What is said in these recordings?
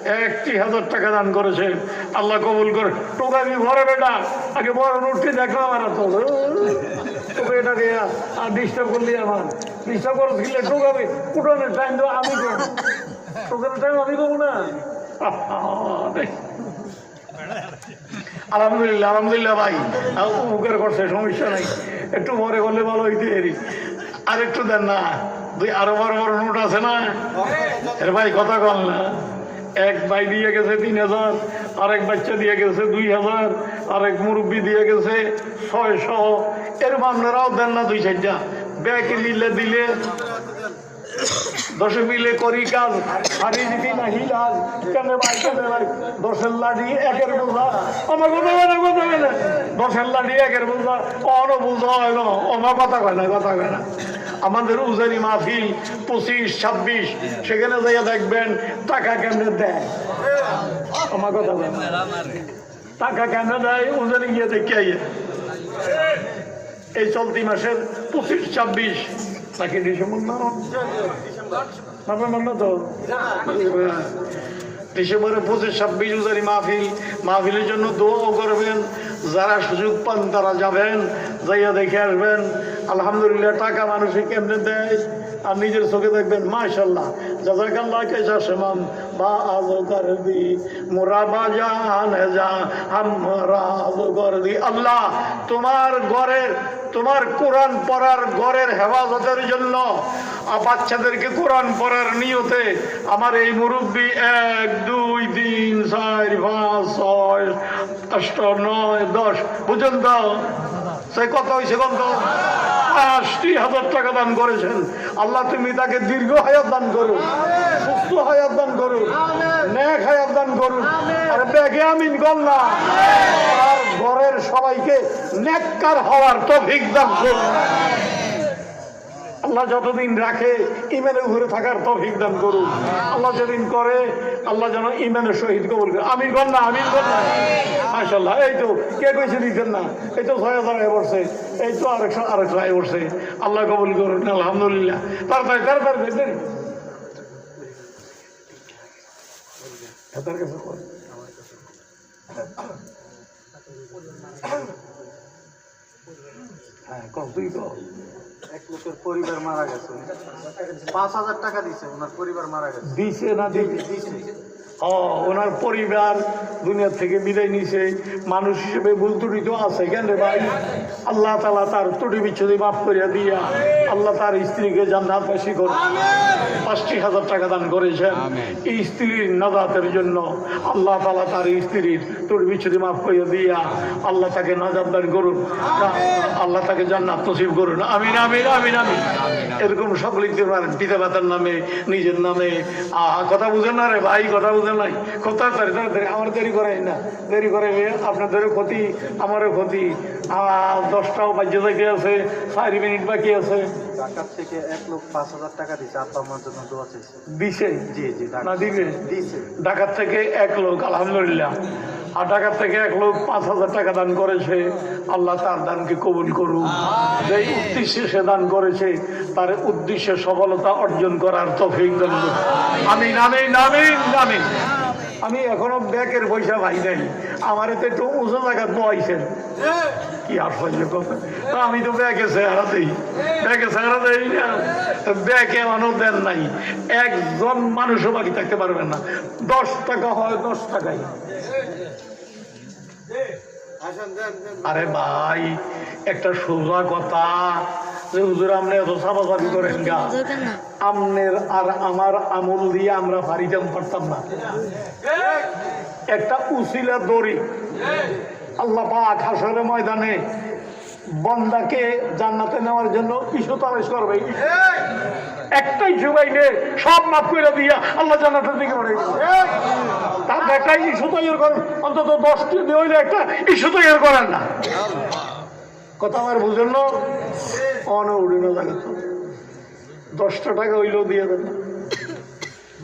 61,000 টাকা দান করেছেন, আল্লাহ কবুল করে। টোকাবি ভরে বেটা, আগে বড় নোটটি দেখলাম আর তোকে এটাকে আর ডিস্টার্ব করলি, আমার ডিস্টার্ব করে দিলে টোকাবি উঠানের টাইম তো আমি করবো, টোকানের টাইম আমি করবো না। আলহামদুলিল্লাহ আলহামদুলিল্লাহ ভাই, উপকার করছে, সমস্যা নাই, একটু পরে করলে ভালো হইতে এরি। আর একটু দেন না, দুই আরো বড় বড় নোট আছে না এর ভাই, কথা কল না। এক ভাই দিয়ে গেছে 3,000, আরেক বাচ্চা দিয়ে গেছে 2,000, আরেক মুরব্বী দিয়ে গেছে 600। এর আপনারাও দেন না 2-4টা ব্যাগ মিলে দিলে 10 মিলে করি কাজ, হারি দিদি না হিলাজ। কেন ভাই কেন ভাই, 10-এর লাঠি 1-এর বোঝা, আমার কথা হয় না, কথা হয় না, 10-এর লাঠি 1-এর বোঝা, অন বোঝা হয় না, আমার কথা কয় না, কথা কয় না। আমাদের উজানি মাহফিল 25-26, সেখানে যাইয়া দেখবেন টাকা কেমনে দেয়, আমার কথা বলে টাকা কেমনে দেয়, উজানি গিয়ে দেখে আইয়া। এই চলতি মাসের 25-26 নাকি ডিসেম্বর না, তো ডিসেম্বরের 25-26 উজানি মাহফিলের জন্য দোয়াও করবেন। যারা সুযোগ পান তারা যাবেন, যাইয়া দেখে আসবেন। আলহামদুলিল্লাহ টাকা মানুষে কেমনে দেয় আর নিজের চোখে দেখবেন। মাশাআল্লাহ, জাযাকাল্লাহ কাইসা সমান বা আলো করবি মোরা বাজান যা আমরা আলো করবি। আল্লাহ তোমার ঘরের, তোমার কোরআন পড়ার ঘরের হেফাজতের জন্য বাচ্চাদেরকে কোরআন পড়ার নিয়তে আমার এই মুরব্বী 1, 2, 3, 4, 5, 6, 8, 9, 10 পর্যন্ত সে কত হয়েছে, কত 80,000 টাকা দান করেছেন। আল্লাহ তুমি তাকে দীর্ঘ হায়াত দান করো, সুস্থ হায়াত দান করো, নেক হায়াত দান করো। আর ব্যাগে আমিন গল্লা, আর ঘরের সবাইকে নেককার হওয়ার তৌফিক দান করো। আল্লাহ যতদিন রাখে ইমানের উপরে থাকার তৌফিক দান করুন। আল্লাহ যেদিন করে আল্লাহ যেন ইমানের সহিত কবুল করে। আমিন বল না, আমিন বল না। মাশাআল্লাহ, এই তো কে কইছে দিচ্ছেন না, এই তো 6,000 আয় পড়ছে, এই তো আরেকশো আয় পড়ছে। আল্লাহ কবুল করুন, আলহামদুলিল্লাহ। তাড়াতাড়ি তাড়াতাড়ি দেন, হ্যাঁ তুই তো এক লোকের পরিবার মারা গেছে, 5,000 টাকা দিছে, ওনার পরিবার মারা গেছে। দিছে না দিছে? ওনার পরিবার দুনিয়া থেকে বিদায় নিছে। মানুষ হিসেবে ভুল ত্রুটি তো আছে, কেন রে ভাই? আল্লাহ তাআলা তার ত্রুটি বিচ্ছুতি মাফ করিয়া দিয়া আল্লাহ তার স্ত্রীকে জান্নাতবাসী করে 50,000 টাকা দান করেছেন। এই স্ত্রীর নাজাতের জন্য আল্লাহ তাআলা তার স্ত্রীর ত্রুটি বিচ্ছুতি মাফ করিয়া দিয়া আল্লাহ তাকে নাজাত দান করুন, আল্লাহ তাকে জান্নাত নসিব করুন। আমিন আমিন আমিন আমিন। এরকম সকল লিখতে পারেন, পিতা মাতার নামে, নিজের নামে। কথা বুঝেন না রে ভাই, কথা বুঝেন নাই? খুব তাড়াতাড়ি তাড়াতাড়ি, আমার দেরি করাই না, দেরি করে আপনাদেরও ক্ষতি আমারও ক্ষতি। 10টাও বাজে থেকে আছে, 4 মিনিট বাকি আছে। ঢাকার থেকে 1 লোক 5,000 টাকা দিছে, আব্বা আমার জন্য দোয়া চাইছে। দিছে? জি জি, না দিবে? দিছে। ঢাকার থেকে 1 লোক, আলহামদুলিল্লাহ। আর ঢাকার থেকে 1 লোক 5,000 টাকা দান করেছে। আল্লাহ তার দানকে কবুল করুন। যে উদ্দেশ্যে সে দান করেছে তার উদ্দেশ্যে সফলতা অর্জন করার তৌফিক দান করুন। আমিন আমিন আমিন আমিন। আমি এখনো ব্যাগের পয়সা ভাই নাই, আমার এতে একটু উঁচু জায়গা বইছেন কি আশ্চর্য কথা। আমি তো ব্যাগে চেহারা দেই, ব্যাগে চেহারা দেই না, ব্যাগে মানুষ দেন নাই। একজন মানুষও বাকি থাকতে পারবেন না। 10 টাকা হয় 10 টাকাই। আরে ভাই, একটা সোজা কথা যে হুজুর আপনি এত সাফাসাফি করেন গা, আমনের আর আমার আমল দিয়ে আমরা ফারিতাম পারতাম না। একটা উসিলা দড়ি আল্লাহ পাক হাসরের ময়দানে বন্দাকে জান্নাতে নেওয়ার জন্য ইস্যু তালাশ করবে। একটাই জুবাইলে সব মাফ করে দিয়া আল্লাহ জান্নাতের দিকে পড়ে গেছে। তার একটাই ইস্যু তৈরি করেন, অন্তত 10টি হইলে একটা ইস্যু তৈরি করেন না। কথা আমার বুঝেন না? উড়ে না লাগে তো 10টা টাকা হইলেও দিয়ে দেন,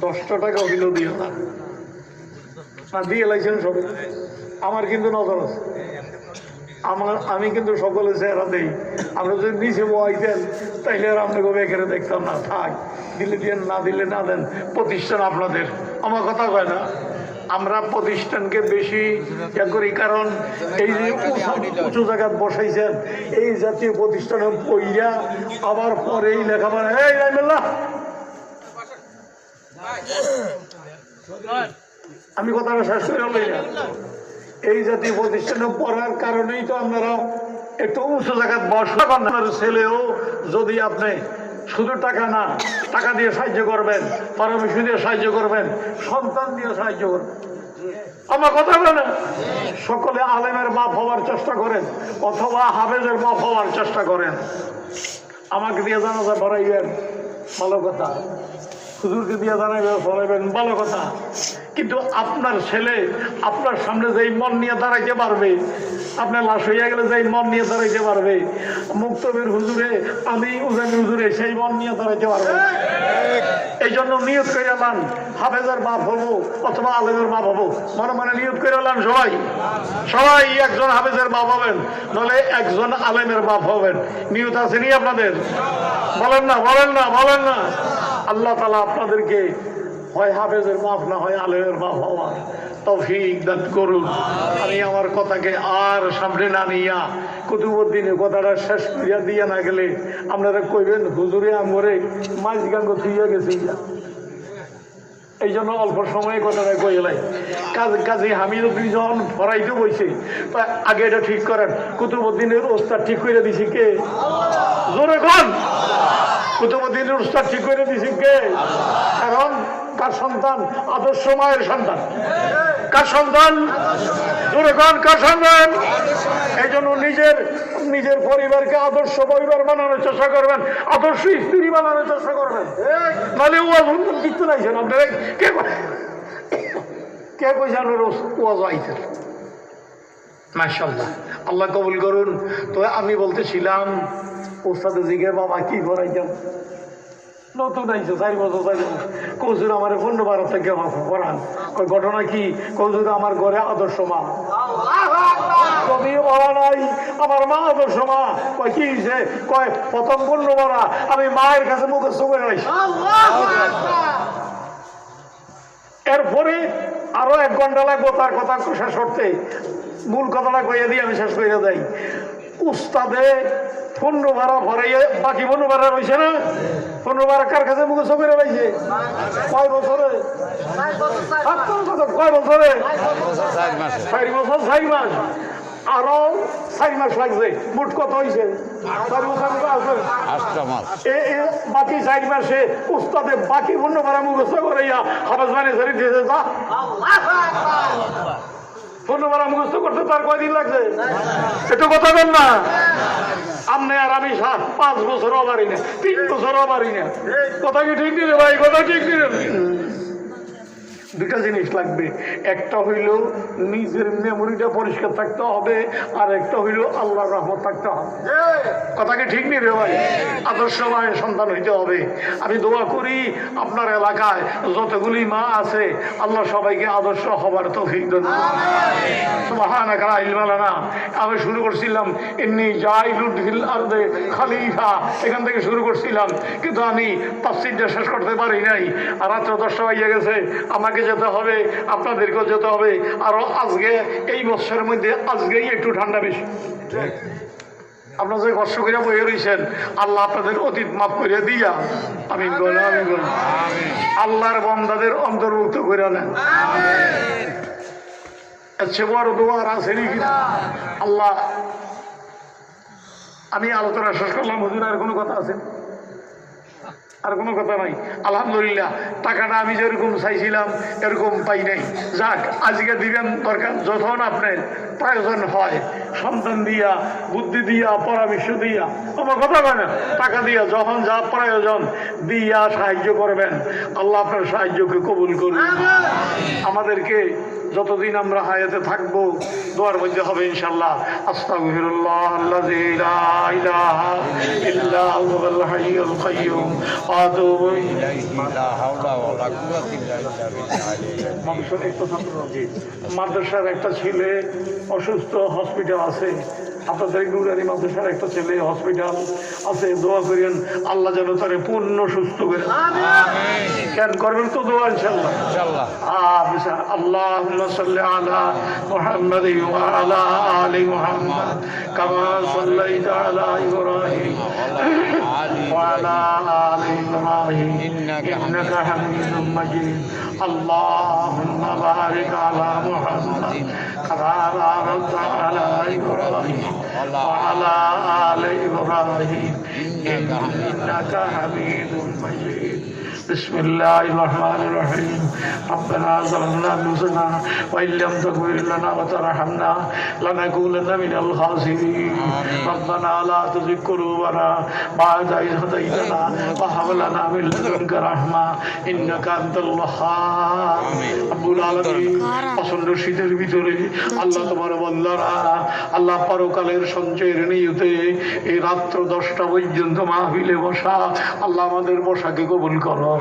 10টা টাকা হইলেও দিয়ে দেন না, দিয়ে লাইছেন সবে। আমার কিন্তু নজর আছে, আমি কিন্তু সকলে চেহারা দেই, আমরা যদি নিচে বইতেন তাইলে আর আপনাকে বেকারে দেখতাম না। থাক, দিলে দিয়ে না দিলে না দেন, প্রতিষ্ঠান আপনাদের। আমার কথা কয় না, আমরা প্রতিষ্ঠানকে বেশি ইয়া করি, কারণ এই যে উঁচু জায়গায় বসাইছেন, এই জাতীয় প্রতিষ্ঠানে পইয়া আবার পরে এই লেখাপড়া। এই রাইমুল্লাহ, আমি কথাটা শেষ করে হলেই না, এই জাতীয় প্রতিষ্ঠানে পড়ার কারণেই তো আপনারা একটু উঁচু জায়গায় বসা। আপনার ছেলেও যদি আপনি শুধু টাকা না, টাকা দিয়ে সাহায্য করবেন, পরামর্শ দিয়ে সাহায্য করবেন, সন্তান দিয়ে সাহায্য করবেন। আমার কথা বলে না, সকলে আলেমের বাপ হওয়ার চেষ্টা করেন অথবা হাফেজের বাপ হওয়ার চেষ্টা করেন। আমাকে দিয়ে জানাজা পড়াইবেন, ভালো কথা। হুজুরকে দিয়ে জানাইবেন, পড়াইবেন, ভালো কথা। কিন্তু আপনার ছেলে আপনার সামনে যেই মন নিয়ে দাঁড়াইতে পারবে, আপনার লাশ হইয়া গেলে যেই মন নিয়ে দাঁড়াইতে পারবে, মুক্তবের হুজুরে, আমি উজানি হুজুরে সেই মন নিয়ে দাঁড়াইতে পারবে। এই জন্য নিয়ত করে এলাম হাফেজের বাপ হবো অথবা আলেমের বাপ হবো, মনে মনে নিয়ত করে এলাম সবাই সবাই একজন হাফেজের বাপ হবেন, নলে একজন আলেমের বাপ হবেন। নিয়ত আছে নি আপনাদের? বলেন না, বলেন না, বলেন না। আল্লাহ তাআলা আপনাদেরকে হয় হাফেজের বাপ না হয় আলেমের বাপ হওয়ার তৌফিক দান করুন। আমি আমার কথাকে আর সামনে না নিয়া কুতুবুদ্দিনের কথাটা শেষ করিয়া দিয়া না গেলে আপনারা কইবেন হুজুরে আমরে মাঝ গাঙ্গ থুইয়া গেছি। এই জন্য অল্প সময়ে কথাটা কই এলাই। কাজী হামিদুদ্দিন যখন ফরাইতে বইছে, আগে এটা ঠিক করেন, কুতুবুদ্দিনের ওস্তাদ ঠিক করে দিছি কে? জোরে কোন? কুতুবুদ্দিনের ওস্তাদ ঠিক করে দিছি কে? কারণ কার সন্তান? আদর্শ মায়ের সন্তান। কার সন্তান? জোরে কোন, কার সন্তান? এই জন্য নিজের পরিবারকে আদর্শ পরিবার বানানোর চেষ্টা করবেন, আদর্শ স্ত্রী বানানোর চেষ্টা করবেন। নাহলে ওয়াজ দিতে নাইছেন আপনারা। কে কইছে আপনার ওয়াজ আইছেন? মাশাআল্লাহ, আল্লাহ কবুল করুন। তো আমি বলতেছিলাম, ওস্তাদে জিগে বাবা কি করাইতাম, নতুন আইছে 4 বছর 4 বছর। কৌজুর আমার 15-12 থেকে পড়ান। কই ঘটনা কি? কৌজুর আমার ঘরে আদর্শ মা। যদিও বলা নাই আমার মা আদর্শ মা। কয় কি হয়েছে? কয় প্রথম 15 আমি মায়ের কাছে মুখস্থ করে রাখছি। এরপরে আরো 1 ঘন্টা লাগবো তার কথা শেষ করতে। মূল কথাটা কইয়া দিয়ে আমি শেষ করে যাই। উস্তাদে 15 ভরাইয়ে বাকি 15 রয়েছে না? 15 কার কাছে মুখস্থ করে পাইছে? কয় বছরে? কয় বছরে? 4 বছর 4 মাস। আরো 4 মাস লাগছে। মোট কত হয়েছে? 4 বছর আছে। বাকি 4 মাসে উস্তাদে বাকি 15 মুখস্থ করাইয়া হাফেজ বানিয়ে ছেড়ে দিয়েছে। 15 মুখস্থ করতে তার কয়দিন লাগছে? একটু কথা বল না। আপনি আর আমি 5 বছরও পারি না, 3 বছরও পারি না। কথা কি ঠিক দিলে ভাই? কথা ঠিক দিলে? দুটা জিনিস লাগবে, একটা হইল নিজের মেমোরিটা পরিষ্কার থাকতে হবে, আর একটা হইল আল্লাহর রহমত থাকতে হবে। কথা কি ঠিক নেই রে ভাই? আদর্শ মায়ের সন্তান হইতে হবে। আমি দোয়া করি আপনার এলাকায় যতগুলি মা আছে আল্লাহ সবাইকে আদর্শ হবার তৌফিক দান। সুবহানাকা লা ইলমা লানা। আমি শুরু করছিলাম ইন্নী জাইলুন ফিল আরদে খলিফা, এখান থেকে শুরু করছিলাম, কিন্তু আমি তাফসীরটা শেষ করতে পারি নাই। আর রাত্র 10টা বাজে গেছে। আমাকে যেতে হবে, আপনাদেরকেও যেতে হবে। আরো আজকে এই বছরের মধ্যে আজকেই একটু ঠান্ডা বেশি। আপনারা যে কষ্ট করে বয়ে রয়েছেন, আল্লাহ আপনাদের অতীত মাফ করে দিয়া আমি আল্লাহর বান্দাদের অন্তর্ভুক্ত করে নেন। আচ্ছা, বড় দোয়ার আছে নাকি? আল্লাহ, আমি আলোচনা শেষ করলাম। হুজুর আর কোনো কথা আছে? আর কোনো কথা নাই। আলহামদুলিল্লাহ, টাকাটা আমি যেরকম চাইছিলাম এরকম পাই নাই। যাক, আজকে দিবেন দরকার যখন আপনার প্রয়োজন হয়, সন্তান দিয়া, বুদ্ধি দিয়া, পরামর্শ দিয়া, আমার কথা হয় না, টাকা দিয়া যখন যা প্রয়োজন দিয়া সাহায্য করবেন। আল্লাহ আপনার সাহায্যকে কবুল করুন। আমাদেরকে যতদিন আমরা হায়াতে থাকবো দোয়ার মধ্যে হবে ইনশাআল্লাহ। আস্তাগফিরুল্লাহ আল্লাযী লা ইলাহা ইল্লা হুয়াল হাইয়ুল কাইয়্যুম ওয়া আতুবু ইলাইহি লা হাওলা ওয়ালা কুওয়াতা ইল্লা বিল্লাহ। মাদ্রাসার একটা ছেলে অসুস্থ, হসপিটাল আছে। আপনাদের নুরানি মাদ্রাসার একটা ছেলে হসপিটাল আছে, দোয়া করেন আল্লাহ যেন তারে পূর্ণ সুস্থ করে। কেন করবেন তো দোয়া ইনশাআল্লাহ। আল্লাহুম্মা সাল্লি আলা মুহাম্মাদ ওয়া আলা আলি মুহাম্মাদ কামা সাল্লাইতা আলা ইব্রাহিম ওয়া আলা আলি ইব্রাহিম ইন্নাকা হামিদুম মাজিদ। আল্লাহুম্মা বারিক আলা মুহাম্মাদ কামা বারাকতা আলা ইব্রাহিম ওয়া আলা আলি ইব্রাহিম ইন্নাকা হামিদুম মাজিদ। بسم الله الرحمن الرحيم ربنا ظلمنا أنفسنا وإن لم تغفر لنا وترحمنا لنكونن من الخاسرين ربنا لا تزغ قلوبنا بعد إذ هديتنا وهب لنا من لدنك رحمة إنك أنت الوهاب رب العالمين প্রচন্ড শীতের ভিতরে আল্লাহ তোমার বান্দারা আল্লাহ পরকালের সঞ্চয়ের নিয়তে এই রাত্র 10টা পর্যন্ত মাহফিলে বসা, আল্লাহ আমাদের বসাকে কবুল করো।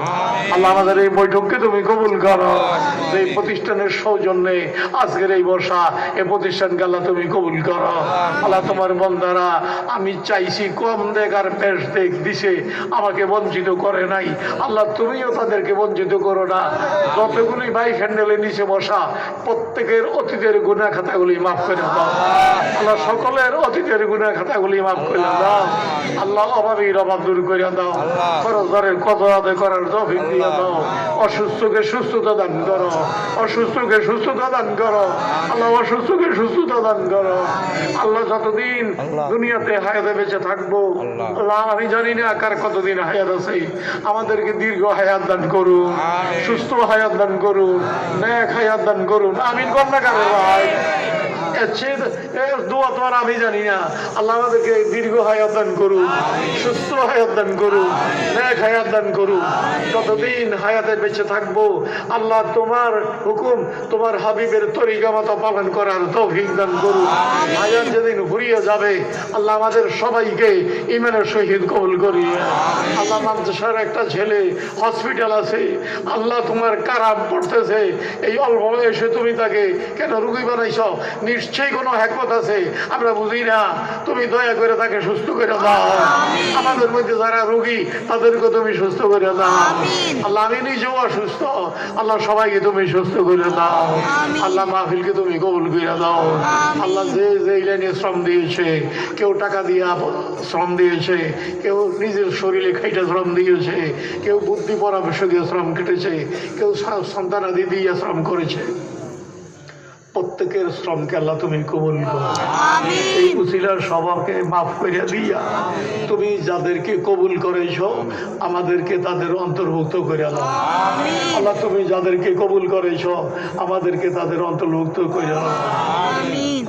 আল্লাহ আমাদের এই বৈঠককে তুমি কবুল করো। এই প্রতিষ্ঠানের সৌজন্যে আজকের এই বসা, এই প্রতিষ্ঠানকে আল্লাহ তুমি কবুল করো। আল্লাহ তোমার বান্দারা আমি চাইছি কম দেখ আর বেশ দেখ দিছে, আমাকে বঞ্চিত করে নাই। আল্লাহ তুমিও তাদেরকে বঞ্চিত করো না। যতগুলি ভাই ফ্যান্ডেলের নিচে বসা প্রত্যেকের অতীতের গুনাহ খাতাগুলি মাফ করে দাও। আল্লাহ সকলের অতীতের গুনাহ খাতাগুলি মাফ করে দাও। আল্লাহ অভাবীর অভাব দূর করে দাও। খরচদারের কদর আদায় করার তৌফিক দিয়ে দাও। অসুস্থকে সুস্থতা দান করো, অসুস্থকে সুস্থতা দান করো। আল্লাহ অসুস্থকে সুস্থতা দান করো। আল্লাহ যতদিন দুনিয়াতে হায়াতে বেঁচে থাকবো, আল্লাহ আমি জানি না কার কতদিন হায়াত আছে, আমাদেরকে দীর্ঘ হায়াত দান করুন, সুস্থ হায়াত দান করুন, নেক হায়াত দান করুন। আমিন কন্যা কারে ভাই দোয়া তো আর আমি জানি না। আল্লাহ আমাদেরকে দীর্ঘ হায়াত দান করুন, সুস্থ হায়াত দান করুন, নেক হায়াত দান করুন। যতদিন হায়াতে বেঁচে থাকবো আল্লাহ তোমার হুকুম, তোমার হাবিবের তরিকা মতো পালন করার তৌফিক দান করুন। হায়াত যেদিন ফুরিয়ে যাবে আল্লাহ আমাদের সবাইকে ঈমানের সহিত কবুল করিয়ে। আল্লাহ মাদ্রাসার একটা ছেলে হসপিটাল আছে, আল্লাহ তোমার কারাম পড়তেছে, এই অল্প বয়সে তুমি তাকে কেন রুগী বানাইছ? নিশ্চয়ই কোনো হ্যাকমত আছে, আমরা বুঝি না। তুমি দয়া করে তাকে সুস্থ করে দাও। আমাদের মধ্যে যারা রোগী তাদেরকে তুমি সুস্থ করে দাও। আল্লাহ আমি নিজেও অসুস্থ, আল্লাহ সবাইকে তুমি সুস্থ করে দাও। আল্লাহ মাহফিলকে তুমি কবুল করে দাও। আল্লাহ যে যে লাইনে শ্রম দিয়েছে, কেউ টাকা দিয়া শ্রম দিয়েছে, কেউ নিজের শরীরে খাইটা শ্রম দিয়েছে, কেউ বুদ্ধি পরামর্শ দিয়ে শ্রম কেটেছে, কেউ সন্তানাদি দিয়ে শ্রম করেছে। প্রত্যেকের শ্রমকে আল্লাহ তুমি কবুল করো। এই উসিলার সবাইকে মাফ করে দিয়া তুমি যাদেরকে কবুল করেছো আমাদেরকে তাদের অন্তর্ভুক্ত করে দাও। আল্লাহ তুমি যাদেরকে কবুল করেছো আমাদেরকে তাদের অন্তর্ভুক্ত করে দাও।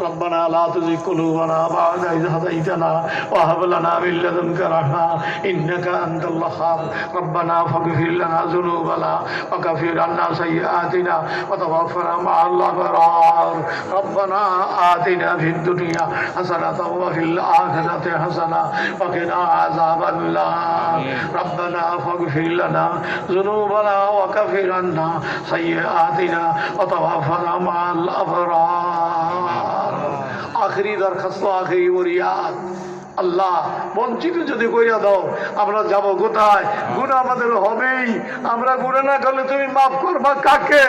ربنا لا تزغ قلوبنا بعد إذ هديتنا وهب لنا من لدنك رحمة إنك أنت الوهاب ربنا فاغفر لنا ذنوبنا وكفر عنا سيئاتنا وتوفنا مع الأبرار ربنا آتنا في الدنيا حسنة وفي الآخرة حسنة وقنا عذاب النار ربنا فاغفر لنا ذنوبنا وكفر عنا سيئاتنا وتوفنا مع الأبرار আখেরি দরখাস্ত, আখেরি ফরিয়াদ, আল্লাহ বঞ্চিত যদি কইরা দাও আমরা যাব কোথায়? গুনাহ আমাদের হবেই। আমরা গুনাহ না করলে তুমি মাফ করবা কাকে?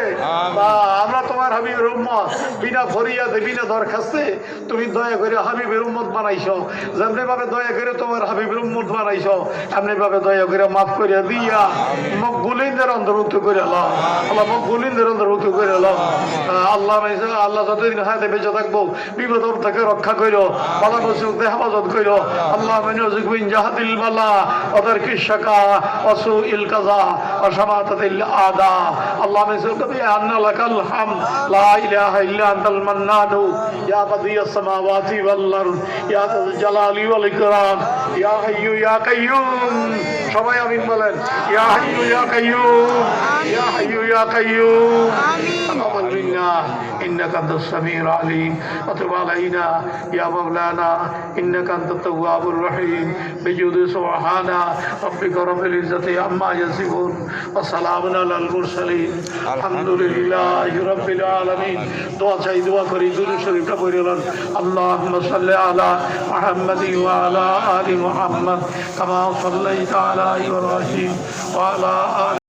বা আমরা তোমার হাবিবের উম্মত, বিনা ফরিয়াদে বিনা দরখাস্তে তুমি দয়া করে হাবিবের উম্মত বানাইছো। যেমনি ভাবে দয়া করে তোমার হাবিবের উম্মত বানাইছো এমনি ভাবে দয়া করে মাফ করে দিয়া মকবুলিনদের অন্তর্ভুক্ত করে নাও। আল্লাহ মকবুলিনদের অন্তর্ভুক্ত করে নাও। আল্লাহ আল্লাহ যতদিন হায়াতে বেঁচে থাকবো বিপদ থেকে রক্ষা করো, বালা মুসিবতে হেফাজত করো। اللهم نعوذ من جهد البلاء وترك الشقاء وسوء القضاء وشماتة الأعداء اللهم نسألك بأن لك الحمد لا إله إلا أنت المنان يا بديع السماوات والأرض يا ذا الجلال والإكرام يا حي يا قيوم সবাই আমিন বলেন। ইয়া হাইয়্যু ইয়া কাইয়্যুম ইয়া হাইয়্যু يا قيوم تقبل منا إنك أنت السميع العليم وتب علينا يا مولانا إنك أنت التواب الرحيم بجود سبحان ربك رب العزة عما يصفون وسلام على المرسلين الحمد لله رب العالمين دعاء চাই দোয়া করি দুরূদ শরীফটা পড়ে বলেন اللهم صل على محمد وعلى آل محمد كما صليت على إبراهيم وعلى آل